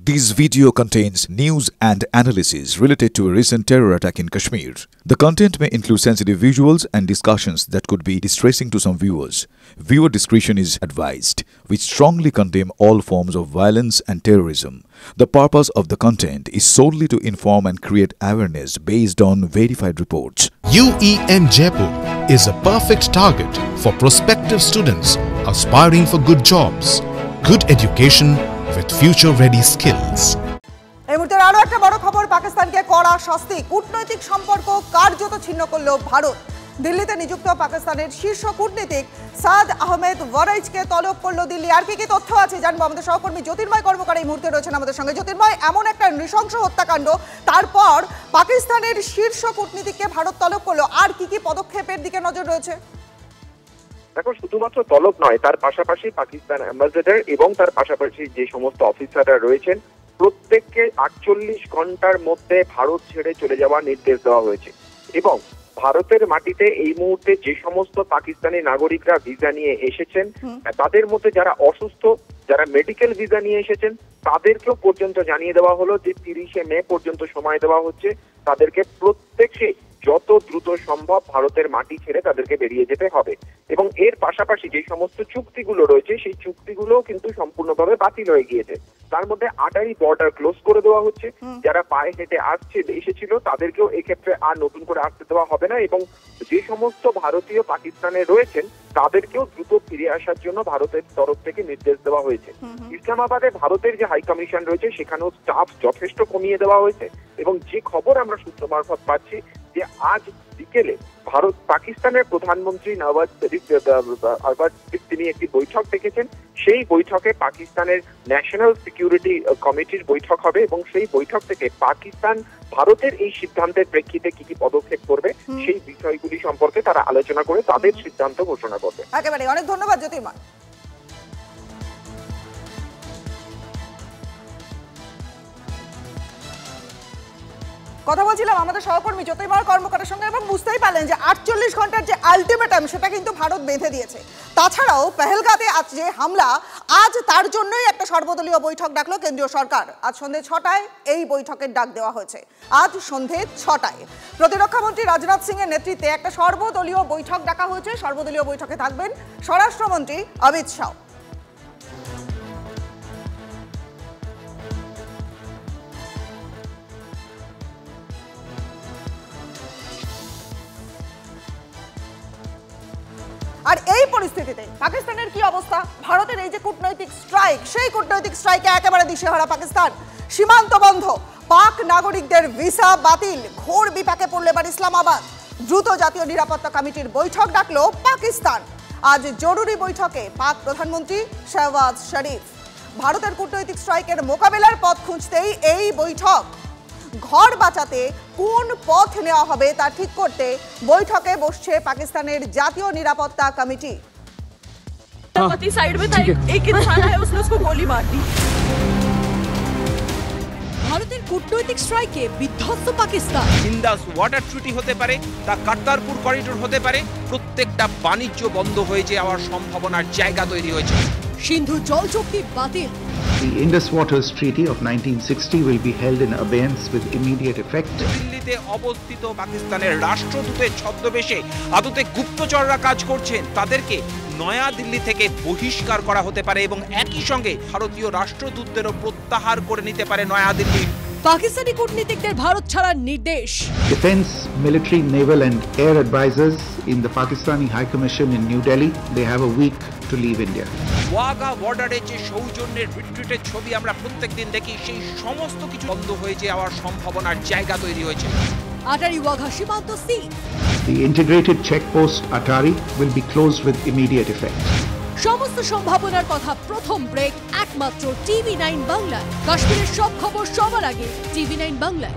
This video contains news and analysis related to a recent terror attack in Kashmir. The content may include sensitive visuals and discussions that could be distressing to some viewers. Viewer discretion is advised. We strongly condemn all forms of violence and terrorism. The purpose of the content is solely to inform and create awareness based on verified reports. UEM Jaipur is a perfect target for prospective students aspiring for good jobs, good education with future-ready skills. এই মুহূর্তে আরো একটা বড় খবর, পাকিস্তানকে কড়া শাস্তি, কূটনৈতিক সম্পর্ক কার্যত ছিন্ন করল ভারত। দিল্লিতে নিযুক্ত পাকিস্তানের শীর্ষ কূটনীতিক সাদ আহমেদ ওয়ারাইজকে তলব করল দিল্লি। আর কি তথ্য আছে জানবো, আমাদের সহকর্মী জ্যোতির্ময় কর্মকার এই মুহূর্তে রয়েছেন আমাদের সঙ্গে। জ্যোতির্ময়, এমন একটা নৃশংস হত্যাকাণ্ড, তারপর পাকিস্তানের শীর্ষ কূটনীতিককে ভারত তলব করলো, আর কি পদক্ষেপের দিকে নজর রয়েছে? দেখো, শুধুমাত্র তলব নয়, তার পাশাপাশি পাকিস্তান অ্যাম্বাসেডর এবং তার পাশাপাশি যে সমস্ত অফিসাররা রয়েছেন প্রত্যেককে 48 ঘন্টার মধ্যে ভারত ছেড়ে চলে যাওয়ার নির্দেশ দেওয়া হয়েছে। এবং ভারতের মাটিতে এই মুহূর্তে যে সমস্ত পাকিস্তানি নাগরিকরা ভিসা নিয়ে এসেছেন, তাদের মধ্যে যারা অসুস্থ, যারা মেডিকেল ভিসা নিয়ে এসেছেন, তাদেরকেও পর্যন্ত জানিয়ে দেওয়া হলো যে 30শে মে পর্যন্ত সময় দেওয়া হচ্ছে, তাদেরকে প্রত্যেককে যত দ্রুত সম্ভব ভারতের মাটি ছেড়ে তাদেরকে বেরিয়ে যেতে হবে। এবং এর পাশাপাশি যে সমস্ত চুক্তিগুলো রয়েছে সেই চুক্তিগুলো কিন্তু সম্পূর্ণভাবে বাতিল হয়ে গিয়েছে। তার মধ্যে 8ই বর্ডার ক্লোজ করে দেওয়া হচ্ছে। যারা পায়ে হেঁটে এসেছিল তাদেরকেও এক্ষেত্রে আর নতুন করে আসতে দেওয়া হবে না। এবং যে সমস্ত ভারতীয় পাকিস্তানে রয়েছেন তাদেরকেও দ্রুত ফিরে আসার জন্য ভারতের তরফ থেকে নির্দেশ দেওয়া হয়েছে। ইসলামাবাদে ভারতের যে হাই কমিশন রয়েছে সেখানেও স্টাফ যথেষ্ট কমিয়ে দেওয়া হয়েছে। এবং যে খবর আমরা সূত্র মারফত পাচ্ছি যে আজ বিকেলে পাকিস্তানের প্রধানমন্ত্রী নওয়াজ শরীফ তিনি একটি বৈঠক ডেকেছেন। সেই বৈঠকে পাকিস্তানের ন্যাশনাল সিকিউরিটি কমিটির বৈঠক হবে এবং সেই বৈঠক থেকে পাকিস্তান ভারতের এই সিদ্ধান্তের প্রেক্ষিতে কি পদক্ষেপ করবে সেই বিষয়গুলি সম্পর্কে তারা আলোচনা করে তাদের সিদ্ধান্ত ঘোষণা করবে। একেবারে অনেক ধন্যবাদ জ্যোতির্ময়। কথা বলছিলাম আমাদের সহকর্মী জ্যোতির্ময় কর্মকারের সঙ্গে, এবং বুঝতেই পারলেন যে 48 ঘন্টার যে আলটিমেটাম সেটা কিন্তু ভারত বেঁধে দিয়েছে। তাছাড়াও পেহেলগাঁতে আজ যে হামলা, আজ তার জন্যই একটা সর্বদলীয় বৈঠক ডাকলো কেন্দ্রীয় সরকার। আজ সন্ধ্যে 6টায় এই বৈঠকের ডাক দেওয়া হয়েছে। আজ সন্ধ্যে 6টায় প্রতিরক্ষা মন্ত্রী রাজনাথ সিং এর নেতৃত্বে একটা সর্বদলীয় বৈঠক ডাকা হয়েছে। সর্বদলীয় বৈঠকে থাকবেন স্বরাষ্ট্রমন্ত্রী অমিত শাহ। আর এই পরিস্থিতিতে পাকিস্তানের কি অবস্থা? ভারতের এই যে কূটনৈতিক স্ট্রাইক, সেই কূটনৈতিক স্ট্রাইকে একেবারে দিশেহারা পাকিস্তান। সীমান্ত বন্ধ, পাক নাগরিকদের ভিসা বাতিল, ঘোর বিপাকে পড়ল এবার ইসলামাবাদ। দ্রুত জাতীয় নিরাপত্তা কমিটির বৈঠক ডাকলো পাকিস্তান। আজ জরুরি বৈঠকে পাক প্রধানমন্ত্রী শাহবাজ শরীফ। ভারতের কূটনৈতিক স্ট্রাইকের মোকাবেলার পথ খুঁজতেই এই বৈঠক। ঘর বাঁচাতে কোন পথ নেওয়া হবে তা ঠিক করতে বৈঠকে বসছে পাকিস্তানের জাতীয় নিরাপত্তা কমিটি। ভারতের কূটনৈতিক স্ট্রাইকে বিধ্বস্ত পাকিস্তান। ইন্দাস ওয়াটার ট্রিটি হতে পারে, তা কারতারপুর করিডোর হতে পারে, প্রত্যেকটা বাণিজ্য বন্ধ হয়ে যাওয়ার সম্ভাবনার জায়গা তৈরি হয়েছে। সিন্ধু জল চুক্তি বাতিল। The Indus Waters Treaty of 1960 will be held in abeyance with immediate effect. দিল্লিতে অবস্থিত পাকিস্তানের রাষ্ট্রদূতের ছদ্মবেশে আদতে গুপ্তচররা কাজ করছেন, তাদেরকে নয়া দিল্লি থেকে বহিষ্কার করা হতে পারে এবং একই সঙ্গে ভারতীয় রাষ্ট্রদূতদেরও প্রত্যাহার করে নিতে পারে নয়া দিল্লি। পাকিস্তানি কূটনীতিকদের ভারত ছাড়ার নির্দেশ। Defense, military, naval and air advisors in the Pakistani High Commission in New Delhi, they have a week to leave India. Wagah বর্ডারে যে সৌজন্যের রিট্রিটের ছবি আমরা প্রত্যেকদিন দেখি, সেই সমস্ত কিছু বন্ধ হয়ে যাওয়ার সম্ভাবনার জায়গা তৈরি হয়েছে। আটারি ওয়াঘা সীমান্ত seal. The integrated checkpost Atari will be closed with immediate effect. সমস্ত সম্ভাবনার কথা প্রথম ব্রেক একমাত্র TV9 বাংলায়। কাশ্মীরের সব খবর সবার আগে TV9 বাংলায়।